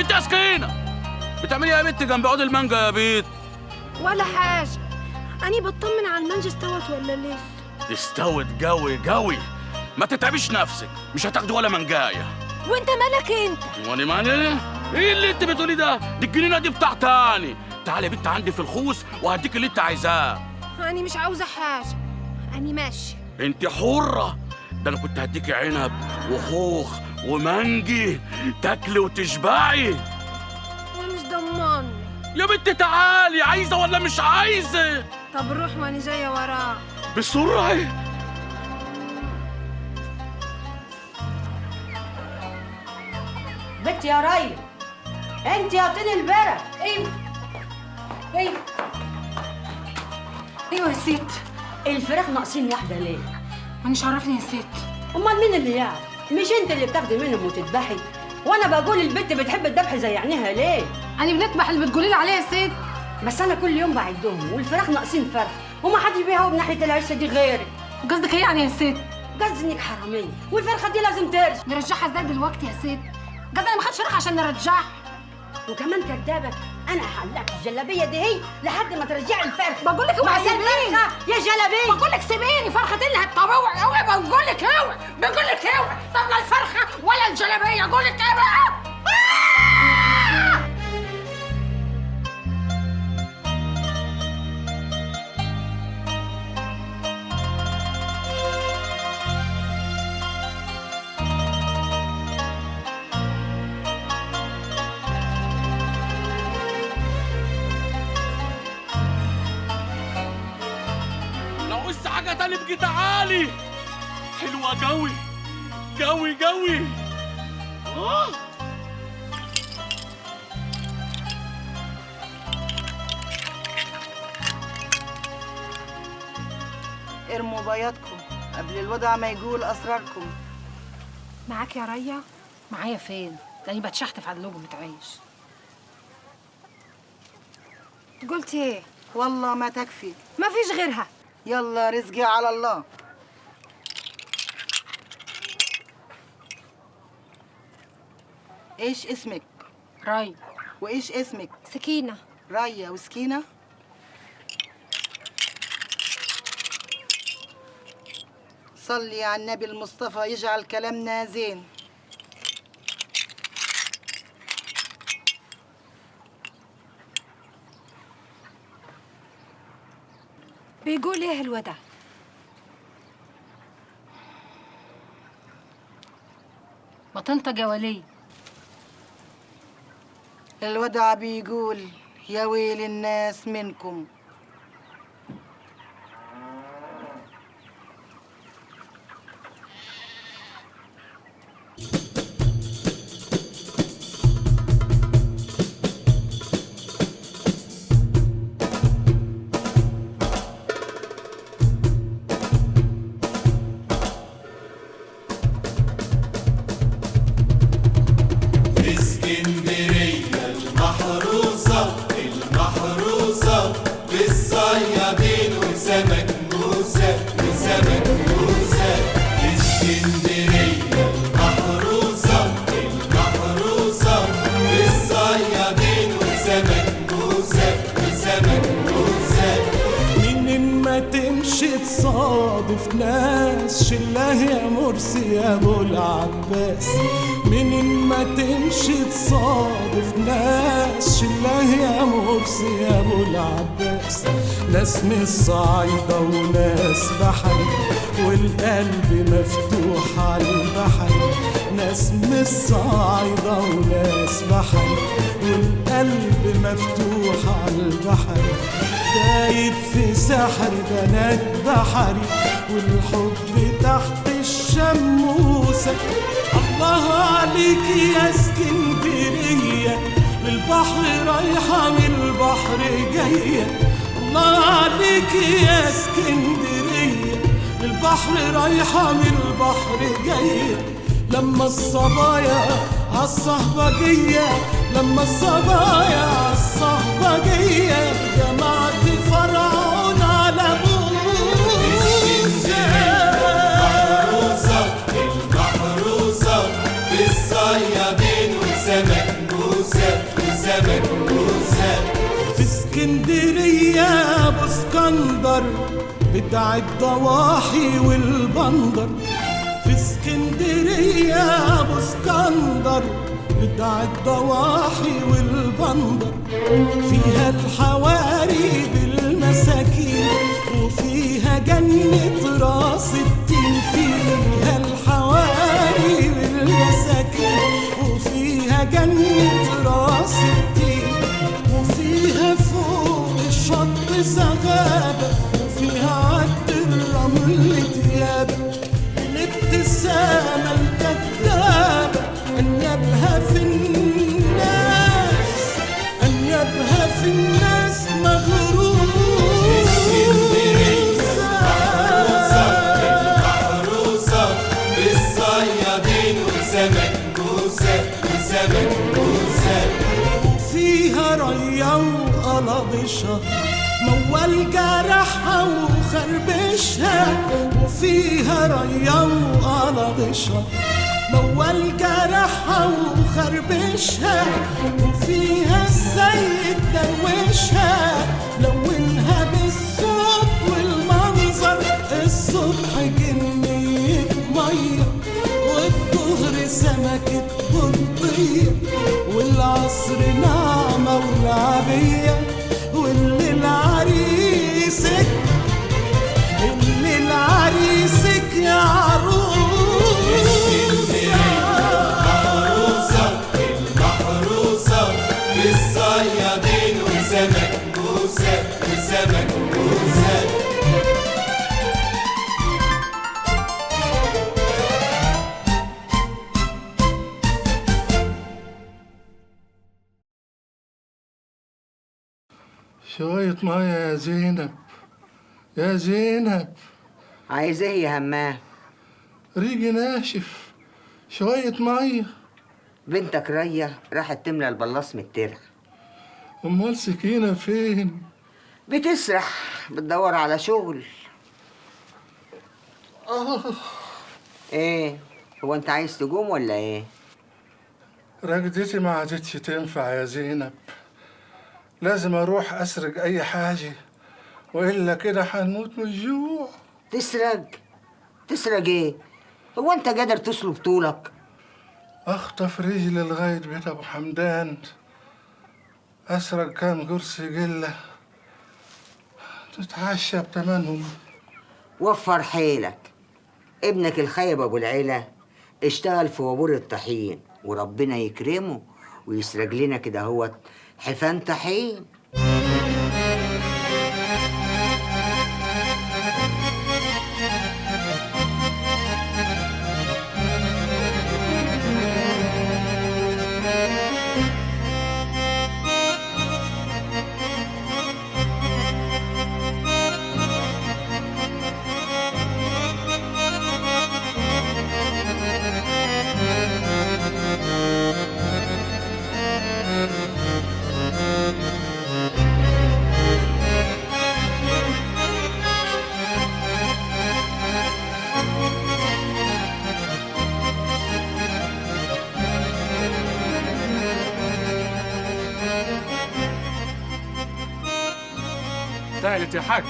بنت يا سكينة، بتعملي ايه يا بنت جنب عود المانجا يا بنت؟ ولا حاجة، أني بطمن على المانجا استوت ولا لسه؟ استوت قوي، ما تتعبيش نفسك، مش هتاخدي ولا منجاية. وأنت مالك أنت؟ وانا مالي؟ ايه اللي انت بتقولي ده؟ دي الجنينة دي بتاعتي. تعالي يا بنت عندي في الخوص وهديك اللي انت عايزاه. أني مش عاوزة حاجة، أني ماشي. انت حرة، ده انا كنت هديكي عنب وخوخ ومانجي تاكلي وتشبعي. أنا مش ضماني. يا بنت تعالي، عايزة ولا مش عايزة؟ طب روح وأنا جاية وراك. بسرعة. بنت يا ريا، انت يا طين البرة. أيوه يا ست. الفراخ ناقصين واحدة ليه؟ مانيش عرفني يا ست. امال مين اللي يعرف؟ مش انت اللي بتاخدي منهم وتذبحي؟ وانا بقول البنت بتحب الذبح زي عينيها ليه؟ أنا بنذبح اللي بتقولي لي عليه يا ست. بس انا كل يوم بعدهم والفراخ ناقصين فرخ وما حد بيهاوب ناحية العشة دي غيرك. قصدك إيه يعني يا ست؟ قصدي انك حرامية والفرخة دي لازم ترجع. نرجعها ازاي دلوقتي يا ست؟ قصدي أنا ما خدتش فرخة عشان نرجعها. وكمان كدابة، انا هحلقك الجلابية دي هي لحد ما ترجعي الفرخة. بقول لك اوعي سيبيني يا جلابية. بقول لك سيبيني، فرخة اللي هتطوعي اوعي. بقول لك اوعي طب لا الفرخة ولا الجلابية. اقول لك ايه بقى؟ لو قصة حاجة تاني بقي تعالي. حلوة قوي. ارموا بياضكم قبل الوضع ما يقول اسراركم. معاك يا ريا؟ معايا فين؟ لاني بتشحتف على اللوب متعيش. قلت ايه؟ والله ما تكفي، ما فيش غيرها. يلا رزقي على الله. ايش اسمك؟ ريا. وايش اسمك؟ سكينة. ريا وسكينة. صلي على النبي المصطفى يجعل كلامنا زين. بيقول ايه الودع؟ ما تنطق يا ولي. الودع بيقول يا ويل الناس منكم. تصادف ناس شله يا مرسي يا ابو العباس. منين ما تمشي تصادف ناس شله يا مرسي يا ابو العباس. ناس من الصعيدة وناس بحري والقلب مفتوح على البحر. ناس من الصعيدة وناس بحري والقلب مفتوح على البحر. دايب في سحر بنات بحري والحب تحت الشموسة. الله عليك يا اسكندرية، للبحر رايحة من البحر جاية. الله عليك يا اسكندرية، للبحر رايحة من البحر جاية. لما الصبايا عالصهبجية، لما الصبايا عالصهبجية جمعت فرعون على موسى. المحروسة بالصيادين وسمك موسى. وسمك في اسكندرية ابو اسكندر بتاع الضواحي والبندر. في اسكندرية ابو اسكندر بتاع الضواحي والبندر. فيها الحواري بالمساكين وفيها جنة راس التين. فيها الحواري بالمساكين وفيها جنة راس التين. وفيها فوق الشط زغابة وفيها عد الرمل ديابة. الابتسامة الكذابة أنيابها في الناس، أنيابها في الناس مغروسة. المحروسة بالصيادين وسمك موسى وسمك موسى. وفيها ريا وقلبشها موال جرحها وخربشها. وفيها ريا وقلبشها موال جرحها وخربشها. وفيها السيد دروشها لونها بالصوت والمنظر. الصبح جنية مية والظهر سمكة بطية والعصر نعمة ولعبية. والليل عريسك الليل عريسك يا عروسة. المحروسة بالصيادين وسمك موسى وسمك موسى. شوية مية يا زينب، يا زينب. عايز ايه يا همام؟ ريقي ناشف، شوية مية. بنتك ريا راحت تملى البلاص من الترع. أمال سكينة فين؟ بتسرح بتدور على شغل. ايه هو انت عايز تقوم ولا ايه؟ رقدتي ما عادتش تنفع يا زينب، لازم اروح اسرق اي حاجة والا كده هنموت من الجوع. تسرق؟ تسرق ايه؟ هو انت قادر تسلب طولك؟ اخطف رجلي لغاية بيت ابو حمدان اسرق كام قرص قلة تتعشى بتمنهم. وفر حيلك، ابنك الخايب ابو العيلة اشتغل في وابور الطحين وربنا يكرمه ويسرق لنا كده هوت حفان طحين. تالت يا حاج.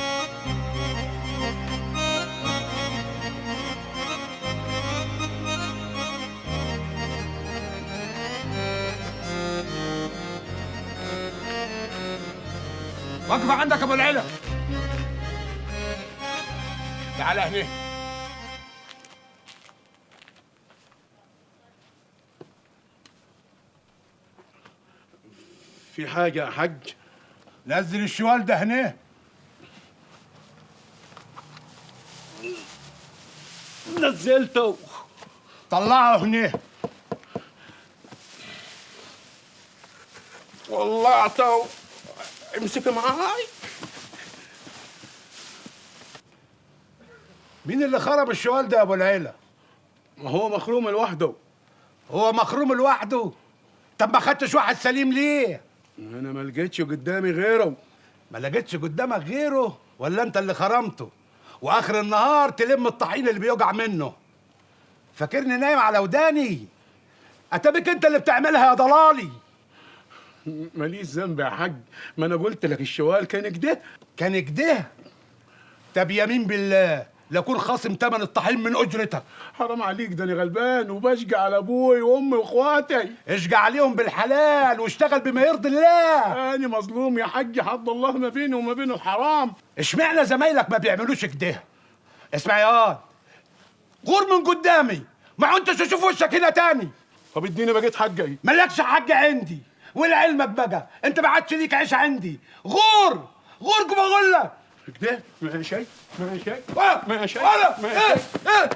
واقف عندك ابو العلا. تعال هنا. في حاجة يا حاج؟ نزل الشوال ده هنا. نزلته. طلعه هنا. طلعته. امسك معاي. مين اللي خرب الشوال ده يا ابو العيلة؟ ما هو مخروم لوحده. هو مخروم لوحده؟ طب ما خدتش واحد سليم ليه؟ انا ما لقيتش قدامي غيره. ما لقيتش قدامك غيره ولا انت اللي خرمته؟ واخر النهار تلم الطحين اللي بيوجع منه. فاكرني نايم على وداني؟ اتابك انت اللي بتعملها يا ضلالي. ماليش ذنب يا حاج، ما انا قلت لك الشوال كان كده. كان كده؟ طب يمين بالله لكون خاصم تمن الطحين من اجرتك. حرام عليك، ده انا غلبان وبشجع على ابوي وامي واخواتي. اشجع عليهم بالحلال واشتغل بما يرضي الله. انا مظلوم يا حاج، حد الله ما بيني وما بين الحرام. اشمعنى زمايلك ما بيعملوش كده؟ اسمع يا واد، غور من قدامي، ما عدتش اشوف وشك هنا تاني. طب اديني بقيت حاجه. مالكش حاجه عندي، ولعلمك بقى انت ما عادش ليك عيش عندي. غور غور كما بقول لك كده. ما شيء ما شيء ما شيء ايه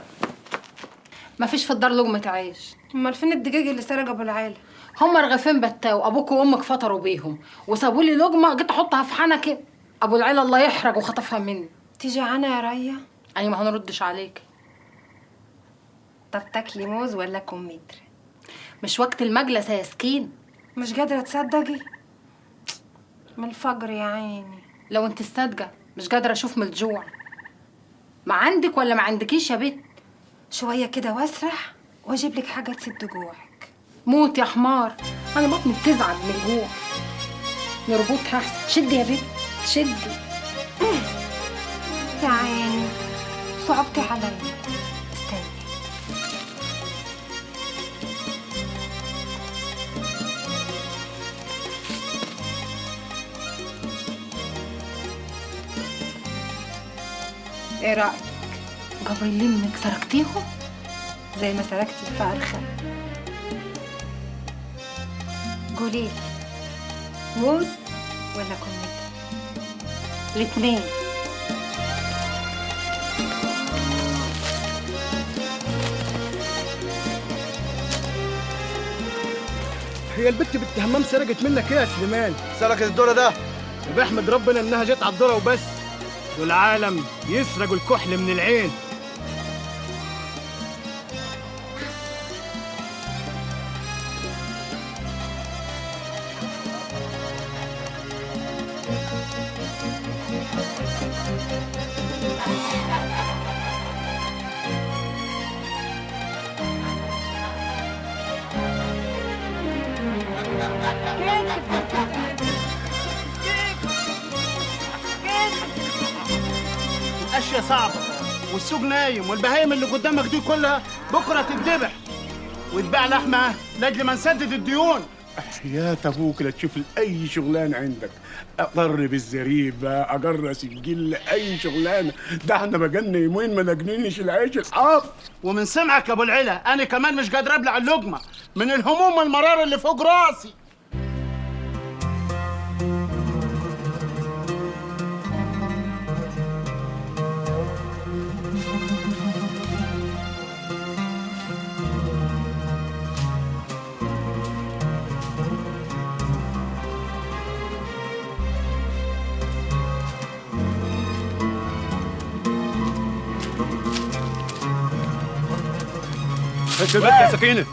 مفيش في الدار لقمة عيش. امال فين الدجاج اللي سرق ابو العيله؟ هما رغيفين بتاو، ابوك وامك فطروا بيهم وسابوا لي لقمه، جيت احطها في حنكي ابو العيله الله يحرق وخطفها مني. تيجي عنا يا ريا؟ يعني ما هنردش عليك. طب تاكلي موز ولا كمثرى؟ مش وقت المجلس يا سكين. مش قادره تصدقي من الفجر يا عيني. لو انت صادقه مش قادره اشوف من الجوع. ما عندك ولا ما عندكيش يا بنت؟ شويه كده واسرح واجيب لك حاجه تسد جوعك. موت يا حمار، انا بطني بتزعل من الجوع. نربطها احسن. شدي يا بنت شدي. يا عيني صعبتي عليا. استني. ايه رايك؟ جبريل منك سرقتيهم زي ما سرقتي الفرخه. قوليلي موز ولا كمثرى؟ الاتنين. هي البت بنت همام سرقت منك ايه يا سليمان؟ سرقت الدورة ده؟ بحمد ربنا انها جت على الذره وبس. والعالم يسرقوا الكحل من العين. الاشياء صعبه والسوق نايم، والبهايم اللي قدامك دي كلها بكره تتذبح وتباع لحمه لاجل ما نسدد الديون. يا ابوك لا تشوف اي شغلانه عندك، اقر بالزريبه، اجرس الجل، اي شغلانه. ده احنا بقالنا يومين ما لاقيينش العيش الحاف. ومن سمعك يا ابو العلا انا كمان مش قادر ابلع اللقمه من الهموم والمرار اللي فوق راسي. انت بت يا سكينه،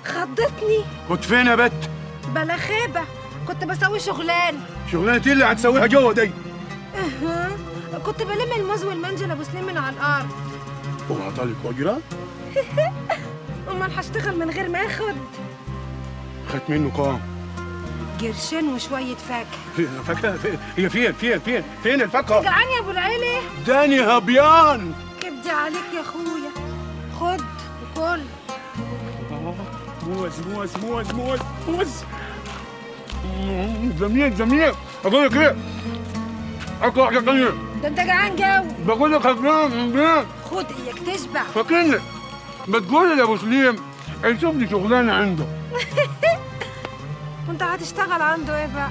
خضتني. كنت فين يا بت؟ بلا خيبه، كنت بسوي شغلانه. شغلانه ايه اللي هتسويها جوه دي؟ اها، كنت بلم الموز والمنجل ابو سليم من على الارض. وعطالك اجره؟ امال هشتغل من غير ما اخد؟ خدت منه كام؟ قرشين وشويه فاكهه. فاكهه؟ هي فين الفاكهه؟ جعان يا ابو العيله؟ داني هبيان. كبدي عليك يا اخويا، خد وكل. موز موز موز موز موز. جميل. اقول لك ايه؟ اكل واحده ثانيه. ده انت جعان جو. بقول لك هبيان. خد اياك تشبع. فاكرني بتقول لي يا ابو سليم يشوف لي شغلانه عنده. وانت هتشتغل عنده ايه بقى؟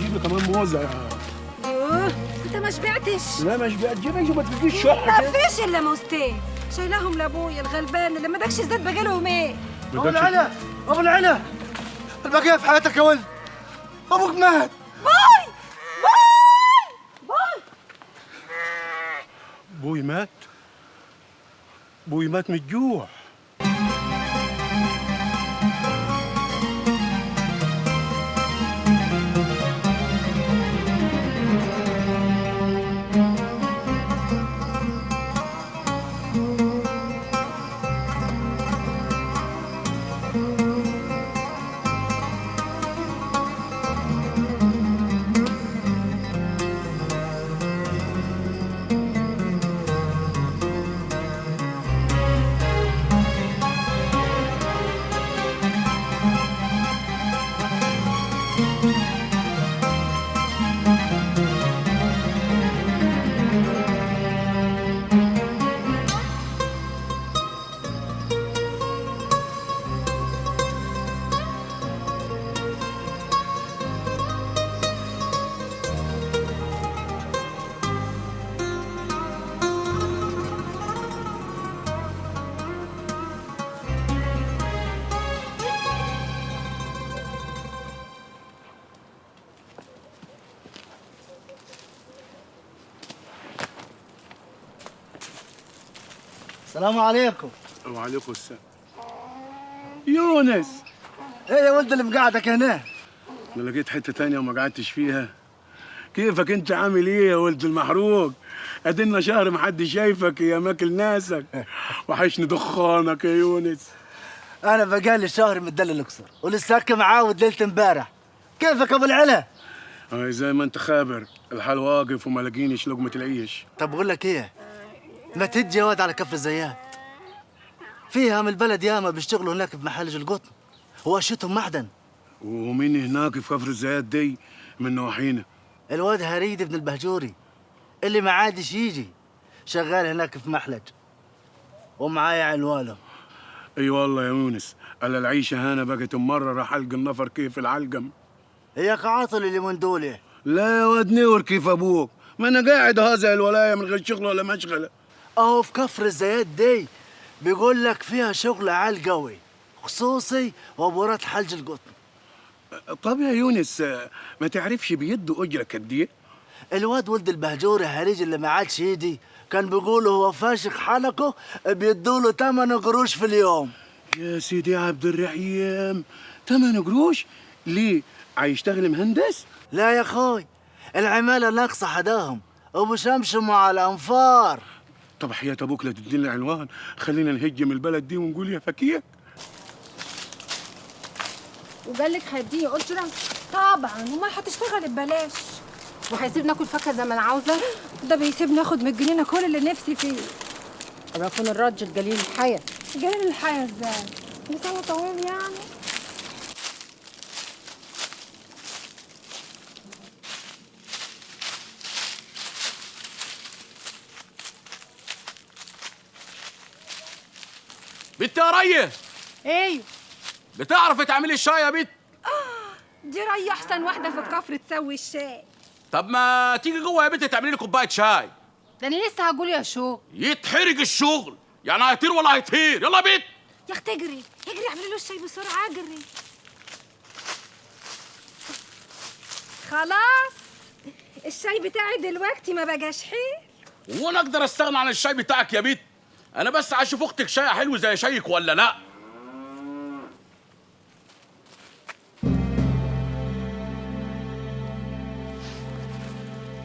جيب لي كمان موزه. يوه انت ما شبعتش. لا ما شبعت، جيبها ما تجيش شح. ما فيش الا موزتين شايلاهم لابويا الغلبان اللي ما داكش زيت بقاله يومين. ابو العلا البقيه في حياتك يا ولد، ابوك مات. باي ابوي مات؟ بوي مات من الجوع. السلام عليكم. وعليكم السلام. يونس، ايه يا ولد اللي مقعدك هنا؟ انا لقيت حته تانية وما قعدتش فيها. كيفك انت عامل ايه يا ولد المحروق؟ ادينا شهر محدش شايفك يا ماكل ناسك. وحشني دخانك يا يونس. انا بقالي شهر متدلل الاقصر ولساك معاود ليله امبارح. كيفك ابو العلا؟ زي ما انت خابر، الحال واقف وما لاقينيش لقمه العيش. طب بقول لك ايه، ما تجي يا واد على كفر الزيات، فيها من البلد ياما بيشتغلوا هناك في محل القطن واشتهم معدن. ومين هناك في كفر الزيات دي من نواحينا؟ الواد هريد ابن البهجوري اللي ما عادش يجي، شغال هناك في محلج ومعايا عنواله. اي والله يا يونس، الا العيشه هنا بقت ممرره حلق النفر كيف العلقم. هيك عاطل اللي من دول. لا يا واد نور كيف ابوك، ما انا قاعد هذا الولايه من غير شغل ولا مشغله. اهو في كفر الزيات دي بيقول لك فيها شغل عال قوي خصوصي وابورات حلج القطن. طب يا يونس، ما تعرفش بيدوا اجره قد ايه؟ الواد ولد البهجوري هريج اللي ما عادش يدي كان بيقولوا هو فاشخ حلقه بيدوا له 8 قروش في اليوم. يا سيدي عبد الرحيم، 8 قروش؟ ليه؟ عايشتغل مهندس؟ لا يا اخوي، العماله ناقصه حداهم وبشمشموا على الانفار. طب حياة ابوك لا تدينا عنوان، خلينا نهجم البلد دي ونقول يا فكيك. وقال لك هديه اجره؟ طبعا، وما هتشتغل ببلاش. وهيسيب ناكل فاكهه زي ما انا عاوزه؟ ده بيسيبني اخد من الجنينه كل اللي نفسي فيه. طب اكون الراجل جليل الحياه. جليل الحياه ازاي؟ لسانه طويل يعني. بنت يا ريه، ايه؟ بتعرفي تعملي الشاي يا بنت؟ دي ري احسن واحده في الكفر تسوي الشاي. طب ما تيجي جوه يا بنت تعملي لي كوبايه شاي. ده انا لسه هقول يا شو. يتحرق الشغل، يعني هيطير ولا هيطير؟ يلا يا بنت. يا اختي اجري اجري، اعملي له الشاي بسرعه، اجري. خلاص الشاي بتاعي دلوقتي ما بقاش حلو. وانا اقدر استغنى عن الشاي بتاعك يا بنت؟ انا بس عايز اشوف اختك شاي حلو زي شايك ولا لا.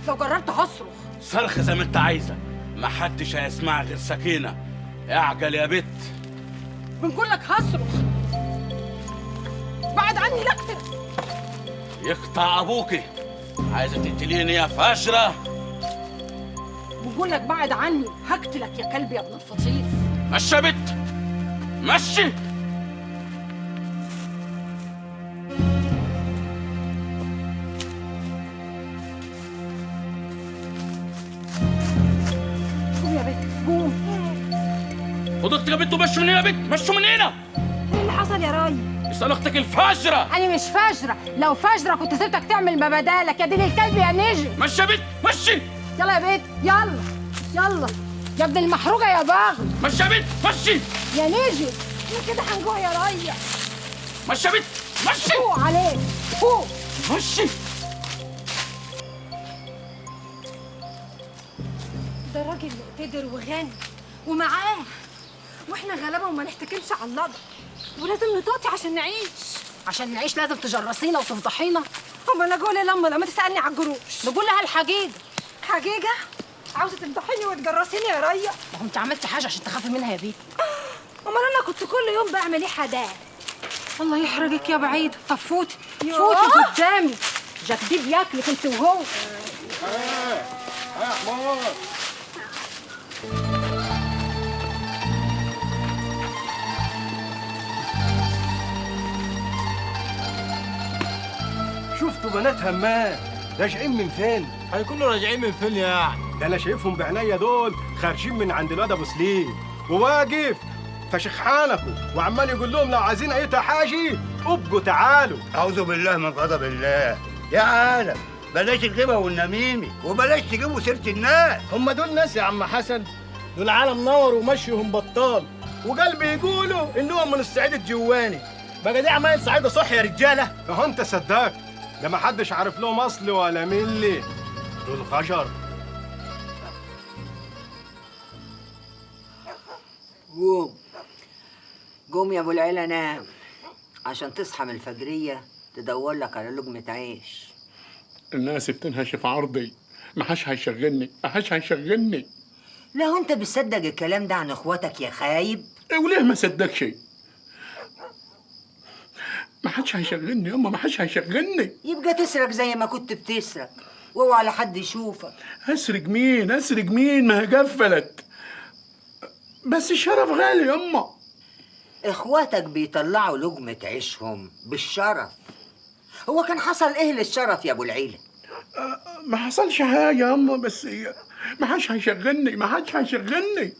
لو جربت هصرخ. صرخ زي ما انت عايزه، ما حدش هيسمع غير سكينه. اعجل يا بت. بنقول لك هصرخ. بعد عني لا اقتل. يقطع ابوكي، عايزه تقتليني يا فاشله؟ بقول لك بعد عني هقتلك يا كلب يا ابن الفطيس. مشي يا بت، مشي. قوم يا بت قوم. خد اختك يا بت ومشوا من هنا يا بت، مشوا من هنا. ايه اللي حصل يا راي؟ اسال اختك الفاجره. انا مش فاجره، لو فاجره كنت سبتك تعمل ما بدالك يا دين الكلب يا نجي. مشي يا بت، مشي. يلا يا بت يلا يلا يا ابن المحروقه يا باغي. مشي يا بت، مشي. يا نجي احنا كده هنجوع يا راي. مشي يا بت، مشي. فوق عليك فوق. مشي. ده راجل مقتدر وغني ومعاه واحنا غلابه وما نحتكمش على اللضع، ولازم نطاطي عشان نعيش. عشان نعيش لازم تجرسينا وتفضحينا. امال اقول ايه لما تسالني على الجروش؟ نقول لها الحقيقه. حقيقه؟ عاوزه تفضحيني وتجرسيني يا ريا؟ ما هو انت عملتي حاجه عشان تخافي منها يا بيه؟ امال انا كنت كل يوم بعمل ايه حداه؟ الله يحرجك يا بعيد. طب فوتي يوه. فوتي قدامي، جاكدي بياكلك انت وهو. يا حمار. شفتوا بنات همام راجعين من فين؟ هيكونوا راجعين من فين يعني؟ ده انا شايفهم بعينيا دول خارجين من عند الواد ابو سليم وواقف فشخ حالكوا وعمال يقول لهم لو عايزين اي حاجه ابقوا تعالوا. اعوذ بالله من غضب الله. يا عالم بلاش الغيبه والنميمه وبلاش تجيبوا سيره الناس. هم دول ناس يا عم حسن؟ دول عالم نور ومشيهم بطال، وقلبي يقولوا انهم من الصعيد الجواني. بقى دي عمايل صعيده صح يا رجاله؟ اهو انت صدقت، ده ما حدش عارف لهم اصل ولا ملي، دول خشر. قوم يا ابو العيله نام عشان تصحى من الفجريه تدور لك على لقمه عيش. الناس بتنهش في عرضي، ما حدش هيشغلني، ما حدش هيشغلني. لا هو انت بتصدق الكلام ده عن اخواتك يا خايب؟ وليه ما صدقش؟ ما حدش هيشغلني ياما، ما حدش هيشغلني. يبقى تسرق زي ما كنت بتسرق واوعى لحد يشوفك. اسرق مين؟ اسرق مين؟ ما هي قفلت. بس الشرف غالي ياما. اخواتك بيطلعوا لقمة عيشهم بالشرف. هو كان حصل ايه للشرف يا ابو العيلة؟ ما حصلش حاجة ياما، بس ما حدش هيشغلني، ما حدش هيشغلني.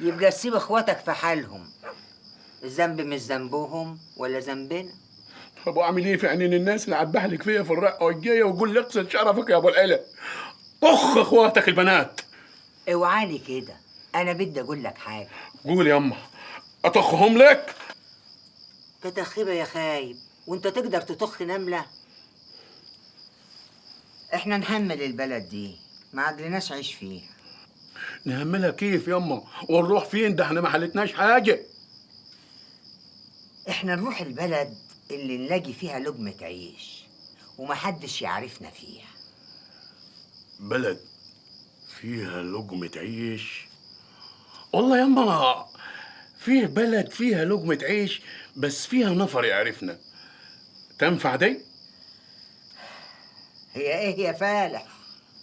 يبقى تسيب اخواتك في حالهم. الذنب مش ذنبهم ولا ذنبنا. طب واعمل ايه في عينين الناس اللي عبهلك فيا في الرقه والجايه ويقول لي اقصد شرفك يا ابو العيلة؟ اخ اخواتك البنات. اوعالي كده، انا بدي اقول لك حاجه. قول ياما. اطخهم لك؟ كتخيبه يا خايب، وانت تقدر تطخ نمله؟ احنا نحمل البلد دي، ما عدلناش عيش فيها. نهملها كيف ياما؟ ونروح فين؟ ده احنا ما حلتناش حاجه. احنا نروح البلد اللي نلاقي فيها لقمه عيش ومحدش يعرفنا فيها. بلد فيها لقمة عيش؟ والله ياما فيه بلد فيها لقمة عيش بس فيها نفر يعرفنا. تنفع دي؟ هي ايه يا فالح؟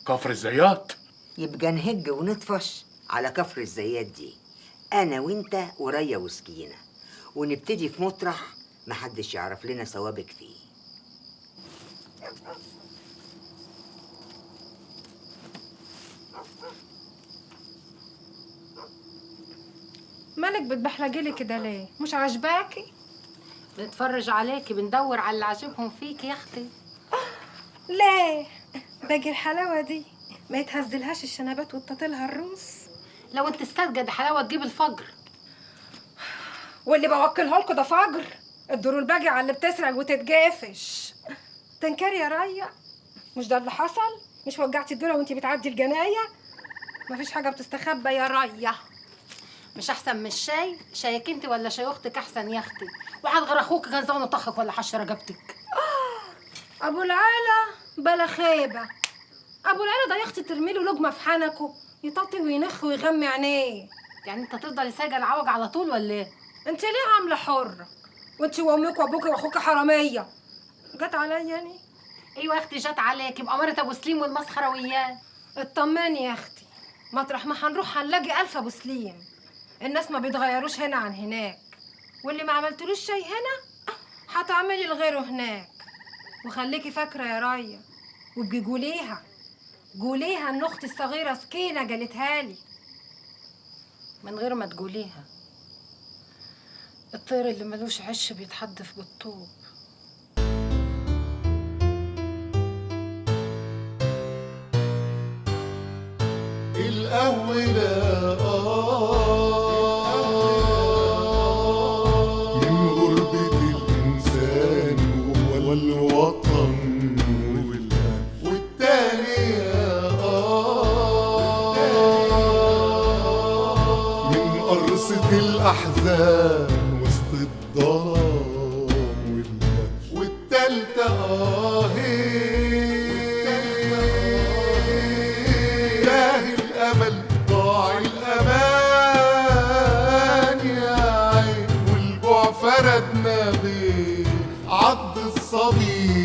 كفر الزيات. يبقى نهج ونطفش على كفر الزيات دي، انا وانت وريا وسكينه، ونبتدي في مطرح محدش يعرف لنا سوابق فيه. مالك بتبحلجلي كده ليه؟ مش عاجباكي؟ بنتفرج عليكي، بندور على اللي عاجبهم فيك يا اختي. ليه؟ باقي الحلاوه دي ما يتهزلهاش الشنبات وتطلها الروس. لو انت استسجد حلاوه تجيب الفجر. واللي بوكله لكم ده فجر. الدور الباقي على اللي بتسرق وتتجافش. تنكري يا ريا؟ مش ده اللي حصل؟ مش وجعتي الدوره وانتي بتعدي الجنايه؟ مفيش حاجه بتستخبى يا ريا. مش احسن من الشاي؟ شايك انت ولا شاي اختك احسن يا اختي؟ واحد غير اخوك كان زمان طخك ولا حش رقبتك. ابو العلا بلا خيبه. ابو العلا ده يا اختي ترمي له لقمه في حنكه يطاطي وينخ ويغمي عينيه. يعني انت تفضلي سايقه العوج على طول ولا ايه؟ انت ليه عامله حره؟ وانت وامك وابوك واخوك حراميه. جت عليا يعني؟ ايوه يا اختي جت عليك، يبقى مرت ابو سليم والمسخره وياه. اطمني يا اختي، مطرح ما هنروح هنلاقي الف ابو سليم. الناس ما بيتغيروش هنا عن هناك، واللي ما عملتلوش شي هنا هتعملي لغيره هناك. وخليكي فاكره يا رايا، وابقي قوليها ان اختي الصغيره سكينه قالتها لي. من غير ما تقوليها. الطير اللي ملوش عش بيتحدف بالطوب. الأولى من غربة الإنسان والوطن والتانية من قرص وسط الأحزان وسط الظلام والتالتة تاه الأمل ضاع الأمان يا عين والجوع فردنا بعض الصبي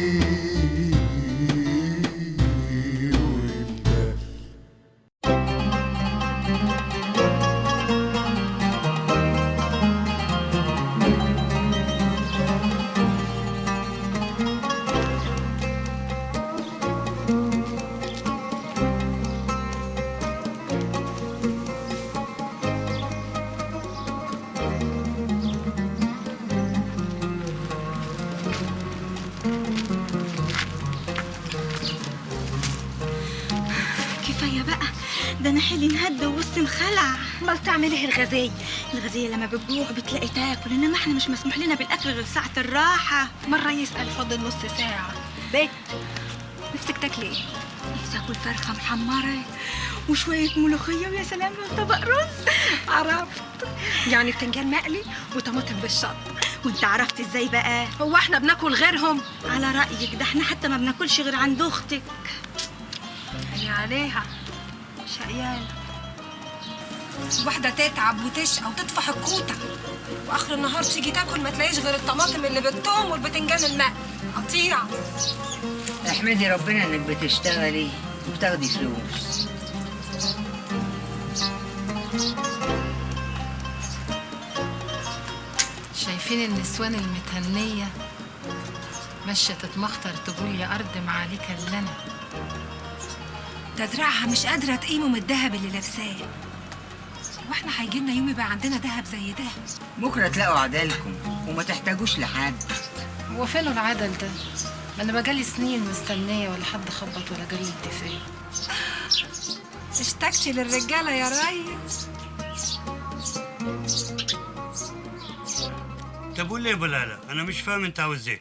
كفايه بقى، ده انا حيلي انهد ووسطي انخلع. امال تعمل ايه الغزيه؟ الغزيه لما بتجوع بتلاقي تاكل، انما احنا مش مسموح لنا بالاكل غير ساعه الراحه. مره يسال فاضل نص ساعه. بيت نفسك تاكلي ايه؟ نفسي اكل فرخه محمره وشويه ملوخيه ويا سلام لو طبق رز. عرفت، يعني بتنجان مقلي وطماطم بالشط. وانت عرفت ازاي بقى؟ هو احنا بناكل غيرهم؟ على رايك ده احنا حتى ما بناكلش غير عند اختك. هي عليها شقيانه، واحده تتعب وتشقى وتطفح الكوته، واخر النهار تيجي تاكل ما تلاقيش غير الطماطم اللي بالثوم والبتنجان المقلي. قطيعه. احمدي ربنا انك بتشتغلي وبتاخدي فلوس. شايفين النسوان المتهنية ماشية تتمخطر تقول يا أرض معاليك اللنا. ده دراعها مش قادرة تقيمه من الدهب اللي لابساه. واحنا هيجيلنا يوم يبقى عندنا دهب زي ده؟ بكره تلاقوا عدالكم وما تحتاجوش لحد. هو فين العدل ده؟ ما أنا بقالي سنين مستنية ولا حد خبط ولا جالي اتفاق. اشتكتي للرجالة يا ريس. طب قول لي يا بلالة، انا مش فاهم انت عاوز ايه؟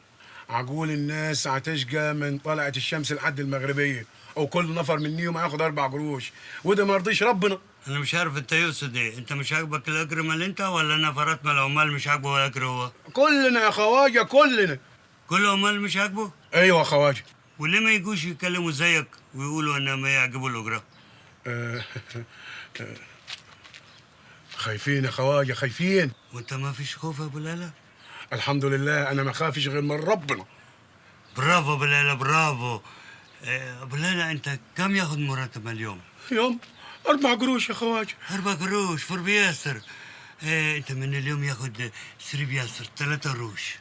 عقول الناس هتشقى من طلعت الشمس لحد المغربيه، وكل نفر منيهم هياخد 4 قروش، وده ما يرضيش ربنا. انا مش عارف انت يقصد ايه. انت مش عاجبك الاجر مال انت، ولا نفرات مال العمال مش عاجبه الاجر هو؟ كلنا يا خواجه كلنا. كل العمال مش عاجبه؟ ايوه يا خواجه. وليه ما يجوش يتكلموا زيك ويقولوا ان ما يعجبوا الاجره؟ خايفين يا خواجه خايفين. وانت ما فيش خوف يا بلالة؟ الحمد لله انا ما خافش غير من ربنا. برافو بلالة برافو. بلالة انت كم ياخد مرتب اليوم؟ يوم 4 قروش يا خواجه. 4 قروش فور بياسر. انت من اليوم ياخد 3 بياسر 3 قروش.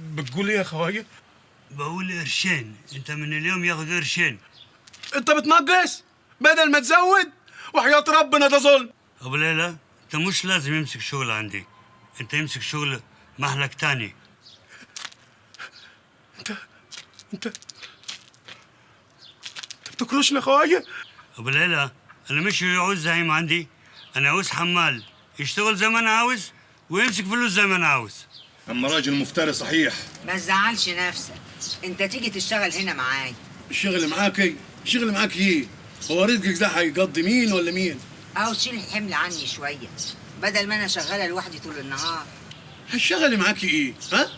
بتقول ايه يا خواجه؟ بقول قرشين. انت من اليوم ياخد قرشين. انت بتنقص بدل ما تزود، وحياة ربنا ده ظلم. ابو ليلى انت مش لازم يمسك شغل عندي، انت يمسك شغل محلك تاني. انت بتكرشنا خواجه؟ ابو ليلى انا مش عاوز زعيم عندي، انا عاوز حمال يشتغل زي ما انا عاوز ويمسك فلوس زي ما انا عاوز. اما راجل مفتري صحيح. ما تزعلش نفسك، انت تيجي تشتغل هنا معايا. الشغل معاكي؟ الشغل معاك ايه؟ هو رزقك ده هيقضي مين ولا مين؟ اهو تشيل الحمل عني شويه بدل ما انا شغاله لوحدي طول النهار. هالشغل معاكي ايه؟ ها؟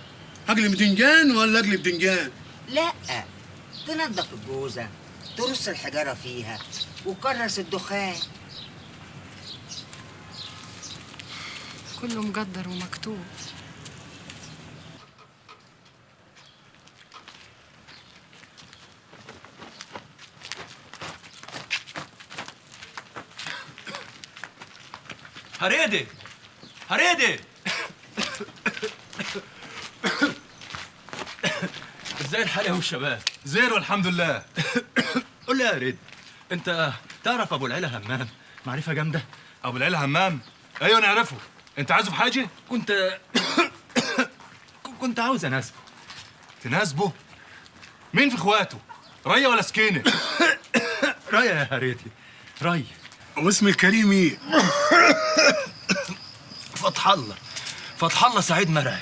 اقلب بدنجان ولا اقلب بدنجان؟ لا، تنظف الجوزه، ترص الحجاره فيها وكرس الدخان. كله مقدر ومكتوب. هريدي هريدي ازاي الحال يا والشباب؟ زين والحمد لله. قول لي يا هريدي، انت تعرف ابو العلا همام؟ معرفه جامده. ابو العلا همام؟ ايوه نعرفه. انت عايزه في حاجه؟ كنت عاوز اناسبه. تناسبه؟ مين في اخواته؟ ريا ولا سكينه؟ ريا يا هريدي، ريا. واسم الكريم ايه؟ فتح الله، فتح الله سعيد مرعي.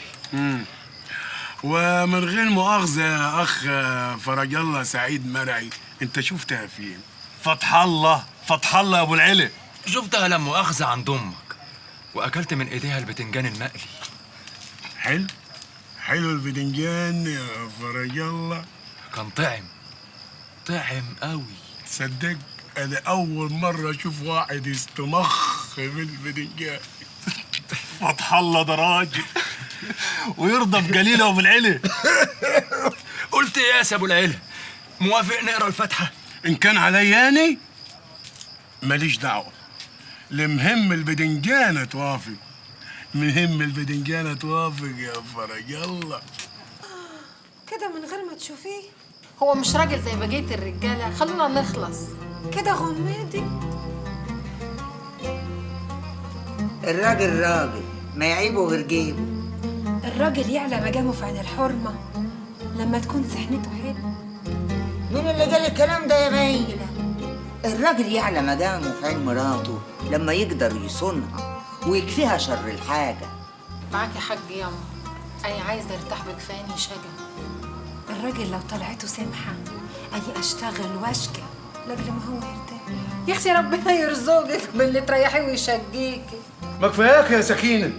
ومن غير مؤاخذة يا أخ فرج الله سعيد مرعي، أنت شفتها فين؟ فتح الله، فتح الله يا أبو العلا. شفتها لما مؤاخذة عند امك واكلت من ايديها البتنجان المقلي. حلو حلو البدنجان يا فرج الله. كان طعم قوي. تصدق انا اول مره اشوف واحد يستمخ بالبدنجان. فتح الله ده راجل ويرضى بجليله وابو العلا. قلت ايه يا ابو العلا؟ موافق نقرا الفاتحه؟ ان كان علياني ماليش دعوه، المهم البدنجانه توافق، مهم البدنجانه توافق يا فرج الله. كده من غير ما تشوفيه؟ هو مش راجل زي بقية الرجالة، خلونا نخلص. كده غمادي. الراجل راجل ما يعيبه غير جيبه. الراجل يعلى مقامه في عين الحرمة لما تكون سحنته حلوة. مين اللي قال الكلام ده يا بيلة؟ الراجل يعلى مقامه في عين مراته لما يقدر يصونها ويكفيها شر الحاجة. معاك يا حاج ياما، أنا عايزة أرتاح بكفاني شجن. الراجل لو طلعته سمحة أني أشتغل وأشكى لأجل ما هو يرتاح. يا أختي ربنا يرزقك باللي تريحيه ويشجيكي. ما كفاياك يا سكينه،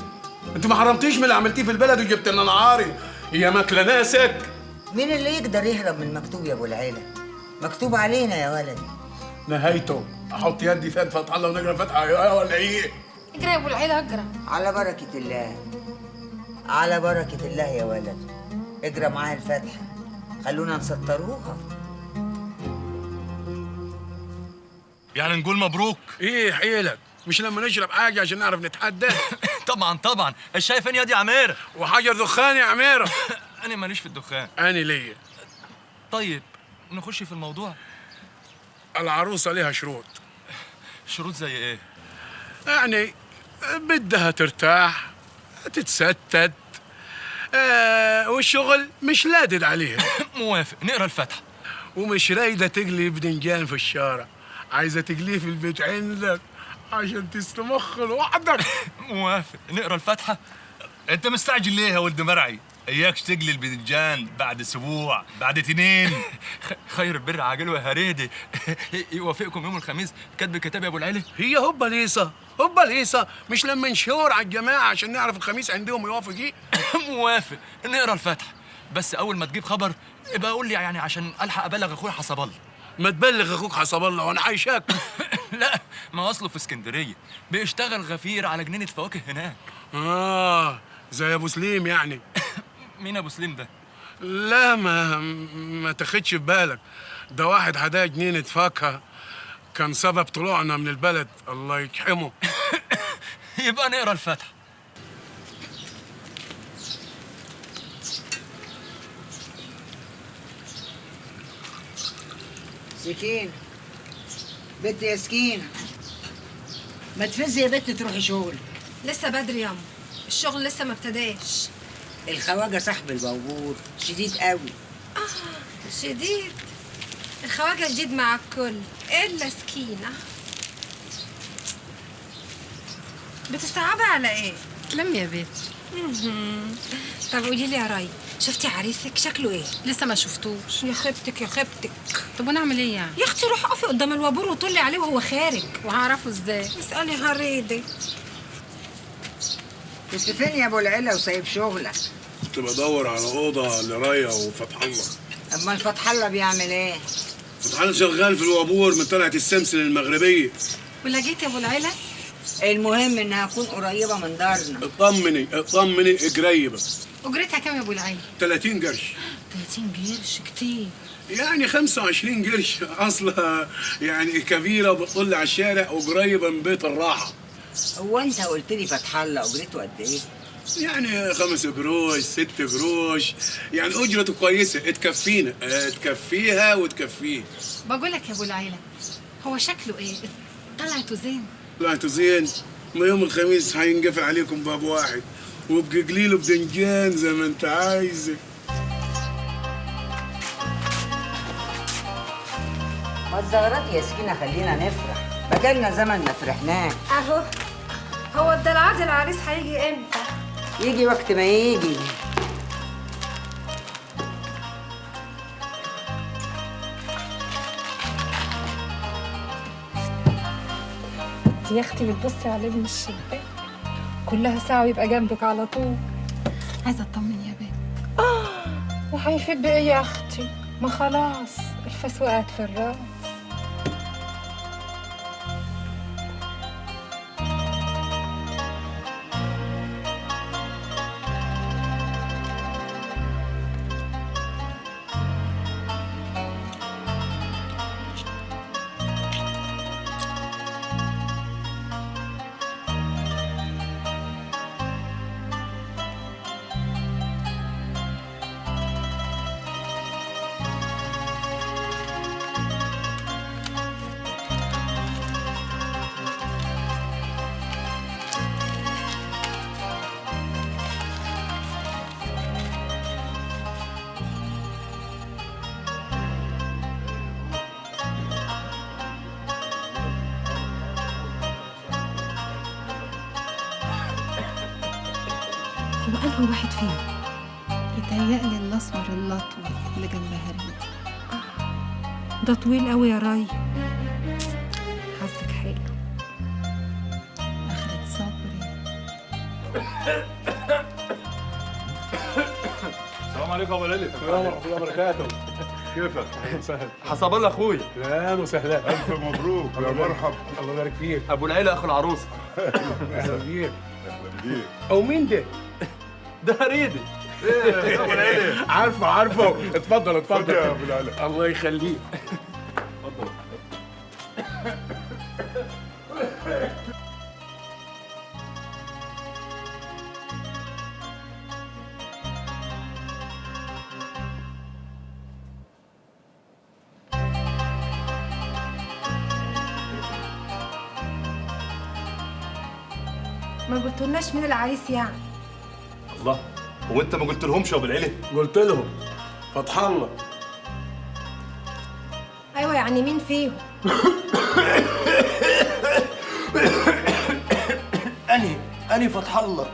انت ما حرمتيش من اللي عملتيه في البلد وجبت لنا نعاري يا ماكله ناسك. مين اللي يقدر يهرب من المكتوب يا ابو العيله؟ مكتوب علينا يا ولدي. نهايته احط يدي في يد فتح الله ونقرا فتحه ولا ايه؟ اجري يا ابو العيله اجري. على بركه الله، على بركه الله يا ولد. اجرى معاها الفاتحه، خلونا نسطروها. يعني نقول مبروك؟ ايه حيلك؟ مش لما نشرب حاجه عشان نعرف نتحدى؟ طبعا الشاي فين يا دي عميره؟ وحجر دخان يا عميره. انا ماليش في الدخان. انا ليا. طيب نخش في الموضوع. العروسه ليها شروط. شروط زي ايه؟ يعني بدها ترتاح، تتستت، والشغل مش لادد عليها. موافق نقرا الفاتحه. ومش رايده تقلي بدنجان في الشارع، عايزه تقليه في البيت عندك عشان تستمخ لوحدك. موافق نقرا الفاتحه. انت مستعجل ليه يا ولد مرعي؟ اياكش تقلي البدنجان بعد اسبوع، بعد 2. خير البر عاجله يا هريدي. يوافقكم يوم الخميس كاتب كتاب يا ابو العلي. هي هوبا ليصه مش لما نشور على الجماعه عشان نعرف الخميس عندهم يوافق ايه. موافق نقرا الفاتحه، بس اول ما تجيب خبر ابقى قول لي يعني عشان الحق ابلغ اخويا حسب الله. ما تبلغ اخوك حسب الله وانا عايشاك. لا ما اصله في اسكندريه بيشتغل غفير على جنينه فواكه هناك. زي ابو سليم يعني. مين ابو سليم ده؟ لا ما تاخدش في بالك، ده واحد هداه جنينه فاكهه كان سبب طلوعنا من البلد الله يجحمه. يبقى نقرا الفاتحه. سكينة بنت يا سكينة، ما تفزي يا بنت تروحي شغلك. لسه بدري ياما، الشغل لسه ما ابتداش. الخواجة صاحب البوجور شديد قوي. شديد؟ الخواجة شديد مع الكل إلا سكينة. بتستعبي على إيه؟ تلم يا بيت. طب قولي لي يا ري، شفتي عريسك شكله إيه؟ لسه ما شفتوش. يا خيبتك يا خيبتك. طب ونعمل إيه يعني؟ يا أختي روحي اقفي قدام الوابور وطلي عليه وهو خارج. وهعرفه إزاي؟ اسألي هريدي. كنت فين يا ابو العلا وسايب شغلك؟ كنت بدور على اوضه لرايا وفتح الله. امال فتح الله بيعمل ايه؟ فتح الله شغال في الوابور من طلعت السمسم المغربيه. ولقيت يا ابو العلا؟ المهم انها تكون قريبه من دارنا. اطمني قريبه. اجرتها كام يا ابو العلا؟ 30 قرش. 30 قرش كتير. يعني 25 قرش اصلها يعني كبيره بتطل على الشارع وقريبه من بيت الراحه. هو انت قلت لي فتح الله اجرته قد ايه؟ يعني 5 قروش 6 قروش، يعني اجرته كويسه تكفينا، تكفيها وتكفيه. بقول لك يا ابو العلا، هو شكله ايه؟ طلعته زين؟ طلعته زين؟ ما يوم الخميس هينقفل عليكم باب واحد وابقى قليله بدنجان زي ما انت عايزه. ما الزغرات يا سكينه خلينا نفرح، بقالنا زمن ما فرحناش. أهو هو الدلعات العريس هيجي إمتى؟ يجي وقت ما يجي. انت يا اختي بتبصي عليه من الشباك، كلها ساعة ويبقى جنبك على طول. عايزه اطمن يا بنت. وهيفيد بايه يا اختي؟ ما خلاص الفاس وقعت في الراس. هو أنهي واحد فيهم؟ يتهيألي الأسمر الأطول اللي جنبها ريدي. ده طويل قوي يا راي. حظك حلو. آخرة صبري. السلام عليكم يا ابو ليلى. السلام ورحمه الله وبركاته. كيفك؟ حسب الله اخويا. اهلا وسهلا. الف مبروك يا مرحب. الله يبارك فيك. ابو العيله اخو العروسه. اهلا بيك. اهلا بيك. او مين ده؟ ده ريدي. ايه ابو العيله؟ عارفه. اتفضل خد يا ابو العيله. الله يخليك. اتفضل. ما قلتولناش مين العريس يعني؟ الله، هو انت ما قلت لهمش يا ابو العيله؟ قلت لهم فتح الله. أيوة يعني مين فيهم؟ أني فتح الله.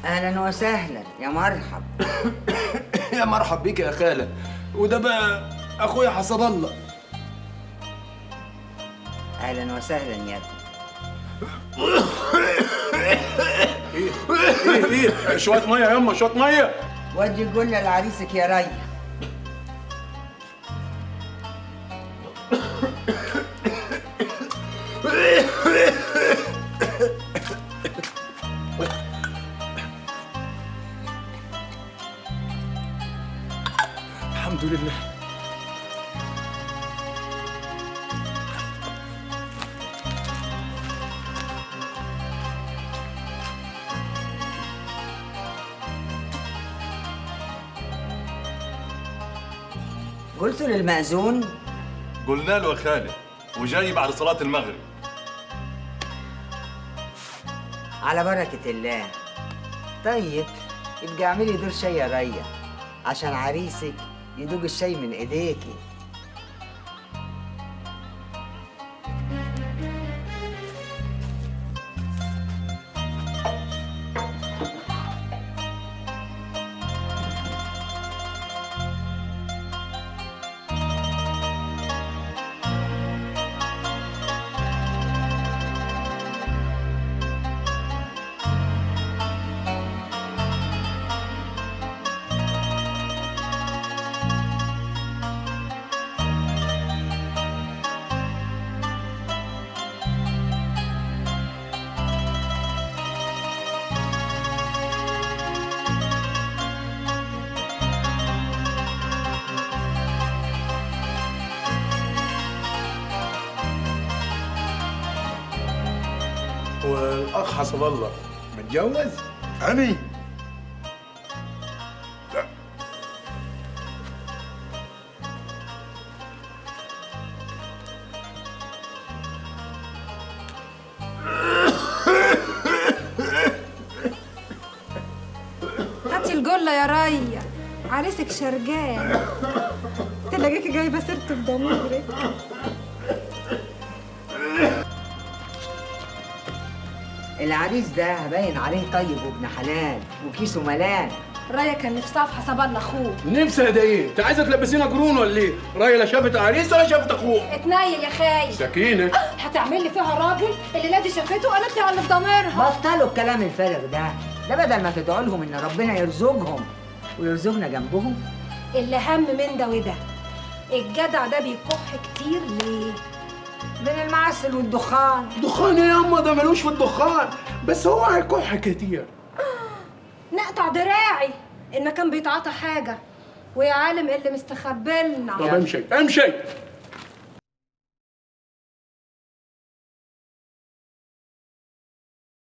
اهلا وسهلا يا مرحب. يا مرحب بيك يا خالة. وده بقى أخويا حسب الله. اهلا وسهلا يا ابني. ايه شويه ميه ياما، شويه ميه. ودي الجله لعريسك يا ريا. الحمد لله. قلت للمأذون؟ قلنا له يا خالد، وجاي بعد صلاه المغرب. على بركة الله. طيب يبقى اعملي دور شاي يا ريا عشان عريسك يدوق الشاي من ايديكي. والاخ حسب الله متجوز؟ أني؟ لا. هاتي الجلة يا ريا، عريسك شرجان. تلاقيكي جايبة سيرته في ضميرك. العريس ده باين عليه طيب وابن حلال وكيسه ملان. رايه كان نفسها في حسب الله اخوه. نفسها ده ايه؟ انت عايزه تلبسينا قرون ولا ايه؟ رايه لا شافت عريس ولا شافت اخوه. اتنيل يا خايف. سكينه هتعمل لي فيها راجل اللي نادي شافته وقالت لي على اللي في ضميرها. بطلوا الكلام الفارغ ده بدل ما تدعوا لهم ان ربنا يرزقهم ويرزقنا جنبهم. اللي هم من ده وده، الجدع ده بيكح كتير ليه؟ من المعسل والدخان. دخان ايه يا اما؟ ده ملوش في الدخان، بس هو هيكح كتير. نقطع دراعي ان كان بيتعاطى حاجه، ويا عالم اللي مستخبلنا. طب امشي امشي.